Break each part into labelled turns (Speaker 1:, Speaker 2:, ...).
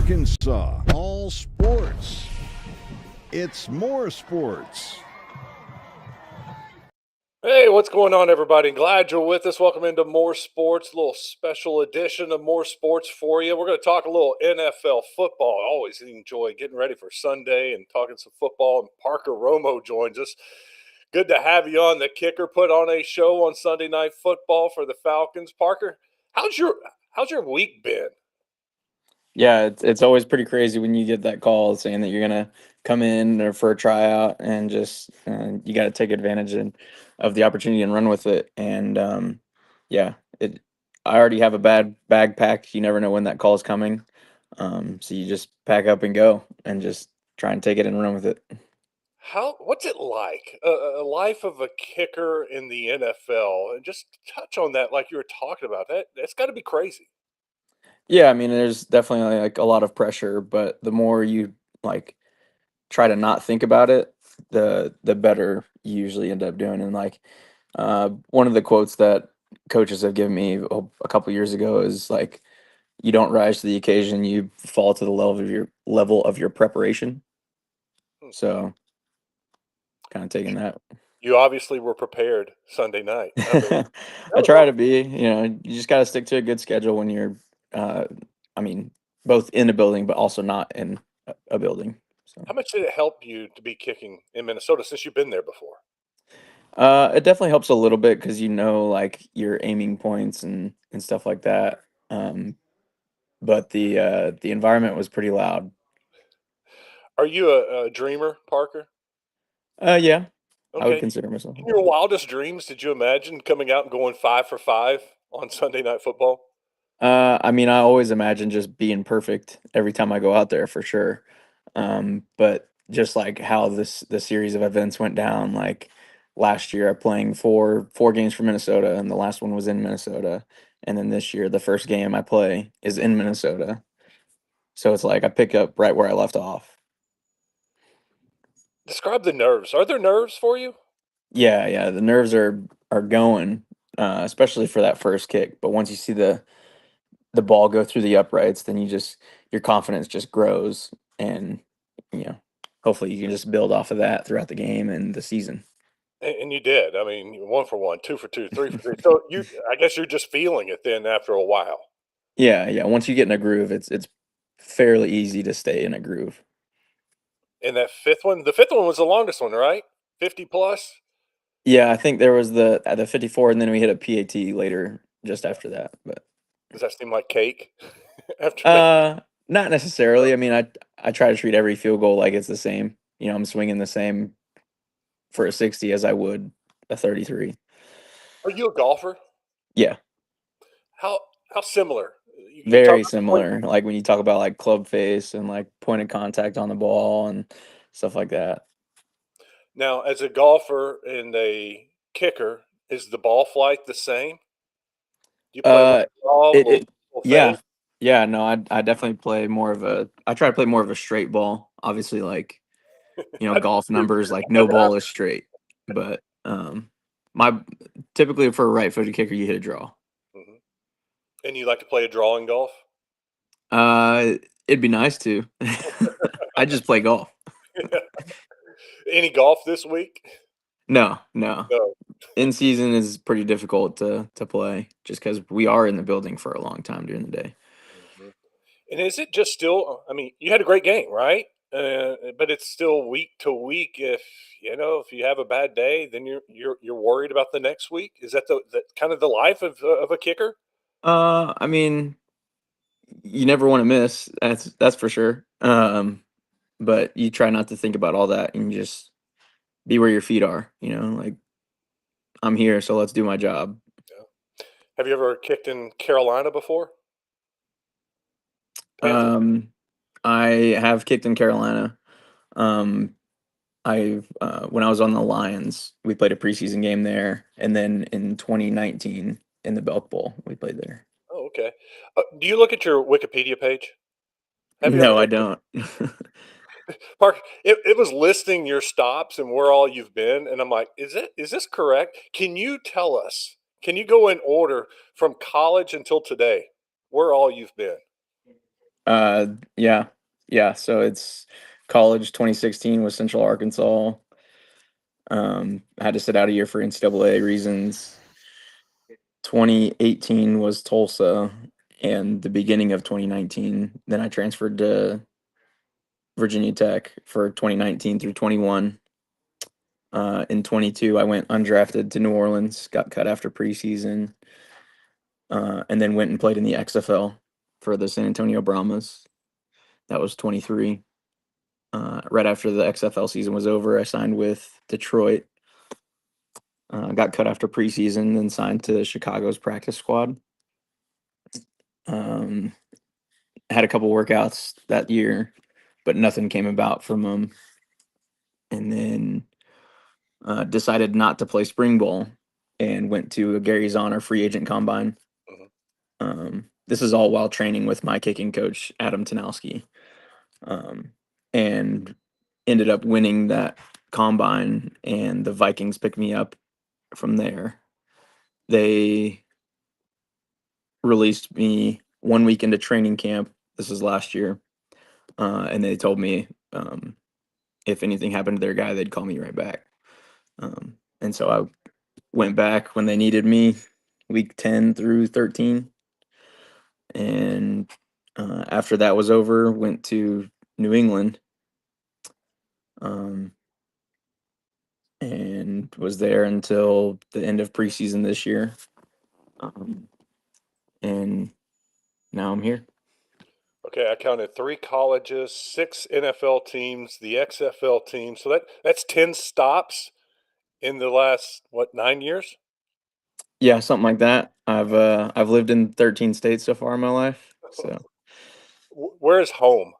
Speaker 1: Arkansas. All sports. It's more sports.
Speaker 2: Hey, what's going on, everybody? Glad you're with us. Welcome into More Sports, a little special edition of More Sports for you. We're going to talk a little NFL football. I always enjoy getting ready for Sunday and talking some football. And Parker Romo joins us. Good to have you on. The Kicker put on a show on Sunday Night Football for the Falcons. Parker, how's your week been?
Speaker 3: Yeah, it's always pretty crazy when you get that call saying that you're gonna come in or for a tryout and just you got to take advantage of the opportunity and run with it. And yeah, it. I already have a bad bag packed. You never know when that call is coming, so you just pack up and go and just try and take it and run with it.
Speaker 2: What's it like a life of a kicker in the NFL? And just touch on that, like you were talking about. That's got to be crazy.
Speaker 3: Yeah, I mean, there's definitely like a lot of pressure, but the more you like try to not think about it, the better you usually end up doing. And like one of the quotes that coaches have given me a couple years ago is like, "You don't rise to the occasion; you fall to the level of your preparation."
Speaker 2: Hmm.
Speaker 3: So, kind of taking that.
Speaker 2: You obviously were prepared Sunday night. I mean,
Speaker 3: I
Speaker 2: that was
Speaker 3: try to be. You just got to stick to a good schedule when you're, uh, I mean, both in a building but also not in a building. So.
Speaker 2: how much did it help you to be kicking in Minnesota since you've been there before?
Speaker 3: It definitely helps a little bit because like your aiming points and stuff like that. But the environment was pretty loud.
Speaker 2: Are you a dreamer, Parker?
Speaker 3: Yeah, I would
Speaker 2: Okay.
Speaker 3: consider myself.
Speaker 2: In your wildest dreams, did you imagine coming out and going 5 for 5 on Sunday Night Football?
Speaker 3: I mean, I always imagine just being perfect every time I go out there for sure. But just like how the series of events went down, like last year, I playing four games for Minnesota, and the last one was in Minnesota, and then this year, the first game I play is in Minnesota. So it's like I pick up right where I left off.
Speaker 2: Describe the nerves. Are there nerves for you?
Speaker 3: Yeah, yeah, the nerves are going, especially for that first kick. But once you see the ball go through the uprights, then your confidence just grows, and you know, hopefully you can just build off of that throughout the game and the season.
Speaker 2: And you did. I mean, 1 for 1, 2 for 2, 3 for 3. So I guess you're just feeling it then after a while.
Speaker 3: Yeah, yeah. Once you get in a groove, it's fairly easy to stay in a groove.
Speaker 2: And that the fifth one was the longest one, right? 50 plus.
Speaker 3: Yeah, I think there was the 54, and then we hit a PAT later just after that. But
Speaker 2: Does that seem like cake after that?
Speaker 3: uh, not necessarily. I mean, I try to treat every field goal like it's the same. I'm swinging the same for a 60 as I would a 33.
Speaker 2: Are you a golfer?
Speaker 3: Yeah,
Speaker 2: How how similar? You talk
Speaker 3: very
Speaker 2: about the point.
Speaker 3: similar. Like when you talk about like club face and like point of contact on the ball and stuff like that.
Speaker 2: Now, as a golfer and a kicker, is the ball flight the same? Do you play a little
Speaker 3: Uh,
Speaker 2: draw, a
Speaker 3: it,
Speaker 2: little,
Speaker 3: it
Speaker 2: little
Speaker 3: yeah,
Speaker 2: fade?
Speaker 3: yeah. No, I definitely play more of a. I try to play more of a straight ball. Obviously, like
Speaker 2: I do
Speaker 3: golf
Speaker 2: too.
Speaker 3: numbers, like
Speaker 2: That
Speaker 3: no ball
Speaker 2: happens.
Speaker 3: is straight. But my typically for a right-footed kicker, you hit a draw.
Speaker 2: Mhm. And you like to play a draw in golf?
Speaker 3: Uh, it'd be nice to. I just play golf.
Speaker 2: Any golf this week?
Speaker 3: No, no.
Speaker 2: No.
Speaker 3: In season is pretty difficult to play just because we are in the building for a long time during the day.
Speaker 2: Mhm. And is it just still? I mean, you had a great game, right? But it's still week to week. If you have a bad day, then you're worried about the next week. Is that the kind of the life of a kicker?
Speaker 3: I mean, you never want to miss. That's for sure. But you try not to think about all that and just be where your feet are. Like I'm here, so let's do my job.
Speaker 2: Yeah. Have you ever kicked in Carolina before? Panthers.
Speaker 3: Um, I have kicked in Carolina. Um, I when I was on the Lions, we played a preseason game there, and then in 2019 in the Belk Bowl, we played there.
Speaker 2: Oh, okay. Do you look at your Wikipedia page? Have you
Speaker 3: No,
Speaker 2: ever?
Speaker 3: I don't.
Speaker 2: Park, it was listing your stops and where all you've been, and I'm like, is this correct? Can you tell us? Can you go in order from college until today, where all you've been?
Speaker 3: Yeah, yeah. So it's college 2016 was Central Arkansas. I had to sit out a year for NCAA reasons. 2018 was Tulsa, and the beginning of 2019. Then I transferred to Virginia Tech for 2019 through 21. In 22, I went undrafted to New Orleans, got cut after preseason, and then went and played in the XFL for the San Antonio Brahmas. That was 23. Right after the XFL season was over, I signed with Detroit. Got cut after preseason, then signed to Chicago's practice squad. Um, had a couple workouts that year, but nothing came about from them. And then decided not to play spring ball and went to a Gary's Honor free agent combine.
Speaker 2: Mhm.
Speaker 3: This is all while training with my kicking coach, Adam Tanowski, and ended up winning that combine. And the Vikings picked me up from there. They released me 1 week into training camp. This was last year. And they told me if anything happened to their guy, they'd call me right back. And so I went back when they needed me, week 10 through 13. And after that was over, went to New England, and was there until the end of preseason this year. And now I'm here.
Speaker 2: Okay, I counted 3 colleges, 6 NFL teams, the XFL team. So that's 10 stops in the last, what, 9 years?
Speaker 3: Yeah, something like that. I've lived in 13 states so far in my life. So
Speaker 2: Where is home?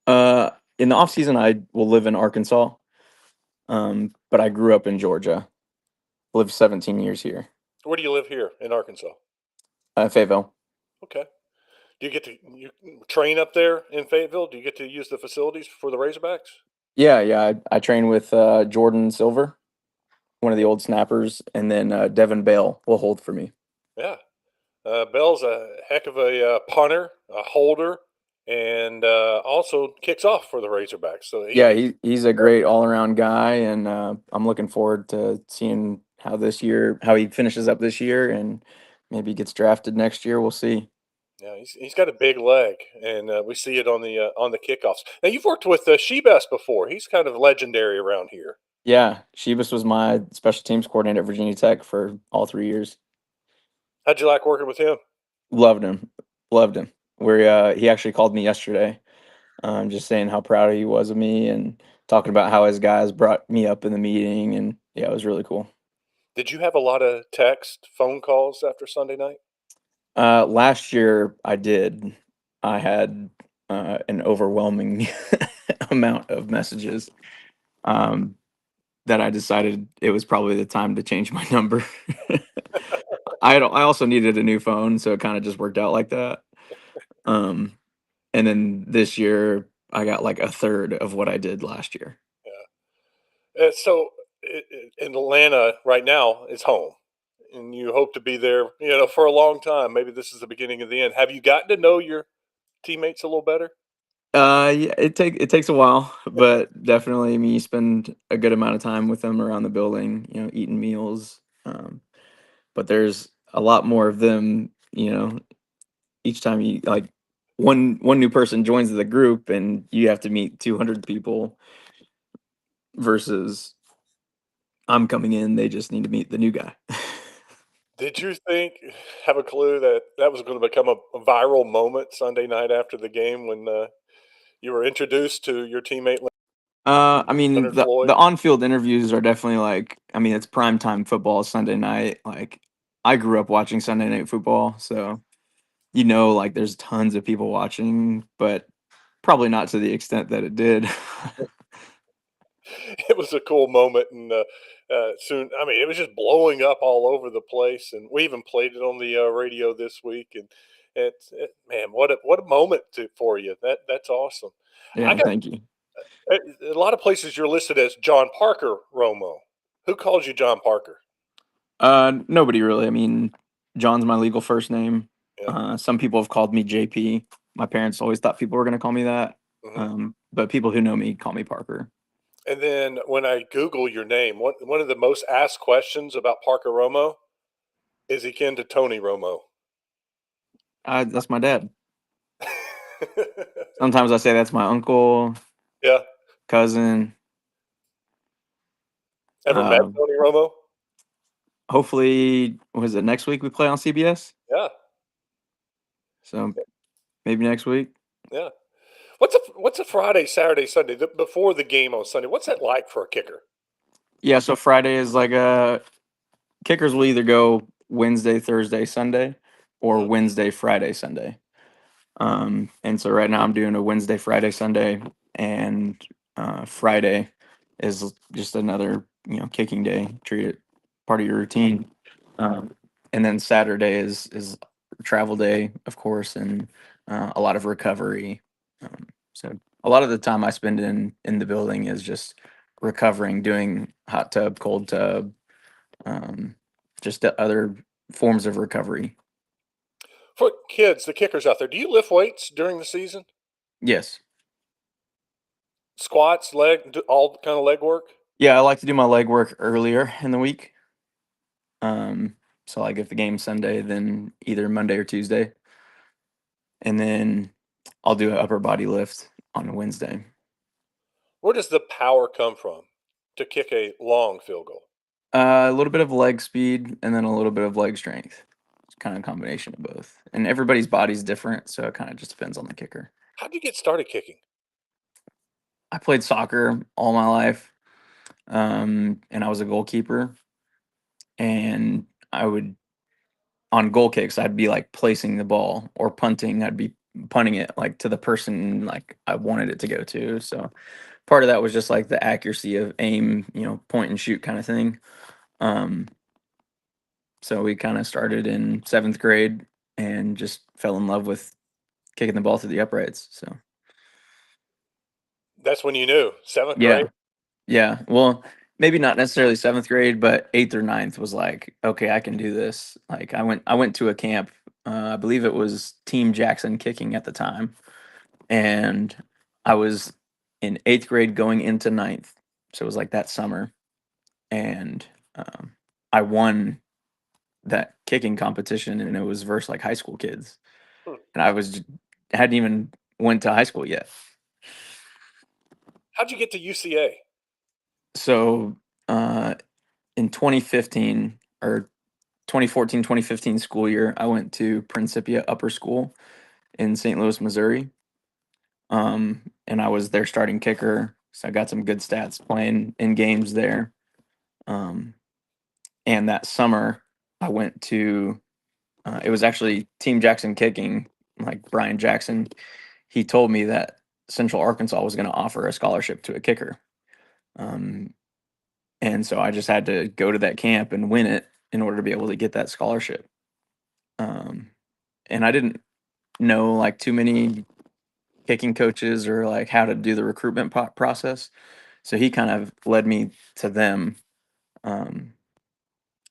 Speaker 3: uh in the off season I will live in Arkansas. But I grew up in Georgia. Lived 17 years here.
Speaker 2: Where do you live here in Arkansas?
Speaker 3: Fayetteville.
Speaker 2: Okay. Do you get to you train up there in Fayetteville? Do you get to use the facilities for the Razorbacks?
Speaker 3: Yeah, yeah. I train with Jordan Silver, one of the old snappers, and then Devin Bale will hold for me.
Speaker 2: Yeah. Bell's a heck of a punter, a holder, and also kicks off for the Razorbacks. So
Speaker 3: Yeah, he's a great all around guy, and I'm looking forward to seeing how he finishes up this year, and maybe gets drafted next year. We'll see.
Speaker 2: yeah, he's got a big leg, and we see it on the kickoffs. Now you've worked with Shebest before. He's kind of legendary around here.
Speaker 3: Yeah, Shebus was my special teams coordinator at Virginia Tech for all 3 years.
Speaker 2: How'd you like working with him?
Speaker 3: Loved him, loved him. He actually called me yesterday, just saying how proud he was of me and talking about how his guys brought me up in the meeting, and yeah, it was really cool.
Speaker 2: Did you have a lot of text, phone calls after Sunday night?
Speaker 3: Last year I did. I had an overwhelming amount of messages, um, that I decided it was probably the time to change my number. I also needed a new phone, so it kind of just worked out like that. Um, and then this year I got like a third of what I did last year.
Speaker 2: So in Atlanta right now is home, and you hope to be there, for a long time. Maybe this is the beginning of the end. Have you gotten to know your teammates a little better?
Speaker 3: Yeah, it takes a while, but definitely me spend a good amount of time with them around the building, eating meals. But there's a lot more of them, each time you like one new person joins the group and you have to meet 200 people versus I'm coming in, they just need to meet the new guy.
Speaker 2: Did you have a clue that that was going to become a viral moment Sunday night after the game when you were introduced to your teammate
Speaker 3: I mean,
Speaker 2: Leonard
Speaker 3: the
Speaker 2: Floyd?
Speaker 3: on-field interviews are definitely like, I mean, it's prime time football Sunday night. Like, I grew up watching Sunday night football, so like there's tons of people watching, but probably not to the extent that it did.
Speaker 2: It was a cool moment, and soon, I mean, it was just blowing up all over the place, and we even played it on the radio this week. And man, what a moment for you. That's awesome. I
Speaker 3: Yeah,
Speaker 2: got
Speaker 3: thank you.
Speaker 2: a lot of places you're listed as John Parker Romo. Who calls you John Parker?
Speaker 3: Nobody really. I mean, John's my legal first name.
Speaker 2: Yeah.
Speaker 3: Some people have called me JP. My parents always thought people were going to call me that,
Speaker 2: Hmm.
Speaker 3: but people who know me call me Parker.
Speaker 2: And then when I Google your name, one of the most asked questions about Parker Romo is he kin to Tony Romo?
Speaker 3: That's my dad. Sometimes I say that's my uncle,
Speaker 2: Yeah.
Speaker 3: cousin.
Speaker 2: Ever met
Speaker 3: Uh,
Speaker 2: Tony Romo?
Speaker 3: Hopefully, was it next week we play on CBS?
Speaker 2: Yeah.
Speaker 3: So maybe next week.
Speaker 2: Yeah. What's a Friday, Saturday, Sunday before the game on Sunday? What's that like for a kicker?
Speaker 3: Yeah, so Friday is like kickers will either go Wednesday, Thursday, Sunday, or
Speaker 2: Mhm.
Speaker 3: Wednesday, Friday, Sunday. And so right now I'm doing a Wednesday, Friday, Sunday, and Friday is just another kicking day. Treat it part of your routine. Um, and then Saturday is travel day, of course, and a lot of recovery. So a lot of the time I spend in the building is just recovering, doing hot tub, cold tub, um, just the other forms of recovery.
Speaker 2: For kids, the kickers out there, do you lift weights during the season?
Speaker 3: Yes.
Speaker 2: Squats, all kind of leg work?
Speaker 3: Yeah, I like to do my leg work earlier in the week. Um, so like if the game's Sunday, then either Monday or Tuesday, and then I'll do an upper body lift on Wednesday.
Speaker 2: Where does the power come from to kick a long field goal?
Speaker 3: A little bit of leg speed and then a little bit of leg strength. It's kind of a combination of both. And everybody's body's different, so it kind of just depends on the kicker.
Speaker 2: How would you get started kicking?
Speaker 3: I played soccer all my life, and I was a goalkeeper. And I would on goal kicks, I'd be like placing the ball or punting. I'd be punting it like to the person like I wanted it to go to. So part of that was just like the accuracy of aim, point and shoot kind of thing. Um, so we kind of started in seventh grade and just fell in love with kicking the ball through the uprights. So
Speaker 2: That's when you knew, 7th grade?
Speaker 3: yeah, yeah. Well, maybe not necessarily seventh grade, but eighth or ninth was like, okay, I can do this. Like I went to a camp. I believe it was Team Jackson kicking at the time, and I was in eighth grade going into ninth. So it was like that summer, and I won that kicking competition, and it was versus like high school kids,
Speaker 2: Hmm.
Speaker 3: and hadn't even went to high school yet.
Speaker 2: How'd you get to UCA?
Speaker 3: So in 2015 or 2014-2015 school year, I went to Principia Upper School in St. Louis, Missouri. And I was their starting kicker, so I got some good stats playing in games there. Um, and that summer, I went to it was actually Team Jackson kicking, like Brian Jackson. He told me that Central Arkansas was going to offer a scholarship to a kicker. Um, and so I just had to go to that camp and win it in order to be able to get that scholarship. Um, and I didn't know like too many kicking coaches or like how to do the recruitment process. So he kind of led me to them. Um,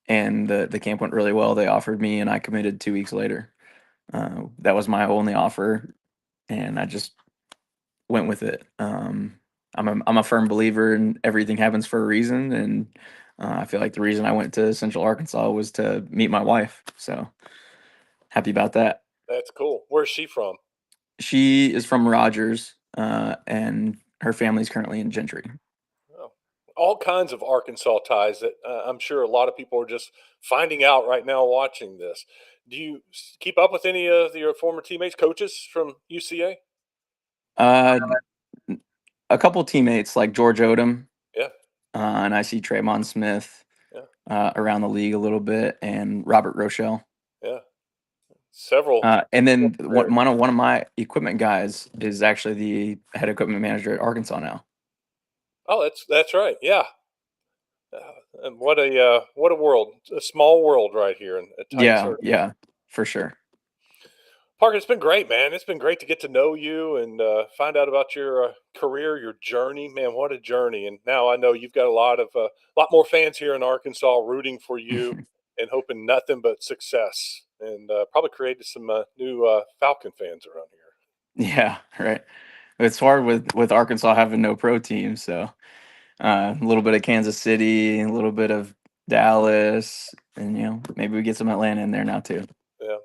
Speaker 3: and the camp went really well. They offered me, and I committed 2 weeks later. That was my only offer, and I just went with it. I'm a firm believer in everything happens for a reason, and I feel like the reason I went to Central Arkansas was to meet my wife. So happy about that.
Speaker 2: That's cool. Where's she from?
Speaker 3: She is from Rogers, and her family's currently in Gentry.
Speaker 2: Oh, all kinds of Arkansas ties that I'm sure a lot of people are just finding out right now watching this. Do you keep up with any of your former teammates, coaches from UCA?
Speaker 3: Uh, a couple teammates like George Odom,
Speaker 2: Yeah,
Speaker 3: and I see Trayvon Smith
Speaker 2: yeah,
Speaker 3: around the league a little bit, and Robert Rochelle.
Speaker 2: yeah. Several.
Speaker 3: And then
Speaker 2: There.
Speaker 3: one of my equipment guys is actually the head equipment manager at Arkansas now.
Speaker 2: Oh, that's right. Yeah. And what a world, a small world right here in a tight
Speaker 3: Yeah,
Speaker 2: circle.
Speaker 3: yeah, for sure.
Speaker 2: Parker, it's been great, man. It's been great to get to know you and find out about your career, your journey. Man, what a journey! And now I know you've got a lot more fans here in Arkansas rooting for you and hoping nothing but success. And probably created some new Falcon fans around here.
Speaker 3: Yeah, right. It's hard with Arkansas having no pro team, so a little bit of Kansas City, a little bit of Dallas, and maybe we get some Atlanta in there now too.
Speaker 2: Yeah,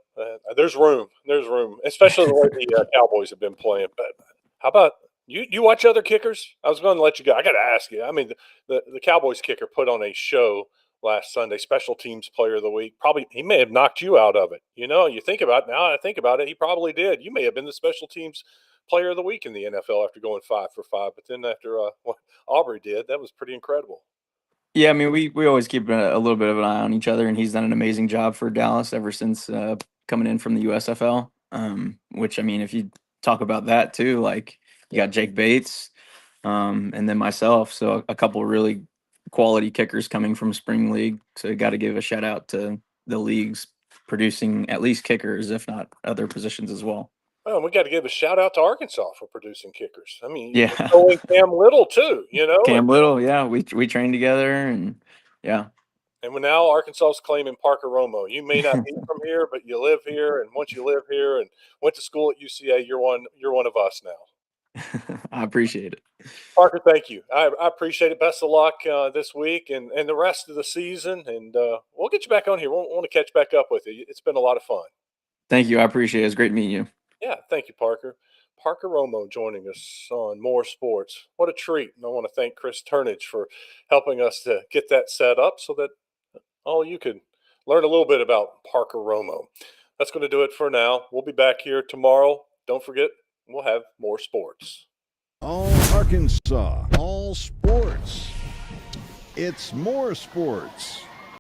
Speaker 2: there's room. There's room, especially the way the Cowboys have been playing. But how about you? You watch other kickers? I was going to let you go. I got to ask you. I mean, the Cowboys kicker put on a show last Sunday. Special Teams Player of the Week. Probably he may have knocked you out of it. You think about it, now. I think about it. He probably did. You may have been the Special Teams Player of the Week in the NFL after going 5 for 5. But then after what Aubrey did, that was pretty incredible.
Speaker 3: Yeah, I mean, we always keep a little bit of an eye on each other, and he's done an amazing job for Dallas ever since coming in from the USFL. Which I mean, if you talk about that too, like you got Jake Bates, and then myself, so a couple really quality kickers coming from spring league. So got to give a shout out to the leagues producing at least kickers, if not other positions as well.
Speaker 2: Well, we got to give a shout out to Arkansas for producing kickers. I mean,
Speaker 3: Yeah,
Speaker 2: throw in Cam Little too. And
Speaker 3: Cam Little. Yeah, we trained together, and yeah.
Speaker 2: And now Arkansas is claiming Parker Romo. You may not be from here, but you live here, and once you live here and went to school at UCA, you're one of us now.
Speaker 3: I appreciate it.
Speaker 2: Parker, thank you. I appreciate it. Best of luck this week and the rest of the season, and we'll get you back on here. We'll want to catch back up with you. It's been a lot of fun.
Speaker 3: Thank you. I appreciate it. It's great meeting you.
Speaker 2: Yeah, thank you, Parker. Parker Romo joining us on More Sports. What a treat. And I want to thank Chris Turnage for helping us to get that set up so that all you could learn a little bit about Parker Romo. That's going to do it for now. We'll be back here tomorrow. Don't forget, we'll have more sports.
Speaker 1: All Arkansas, all sports. It's more sports.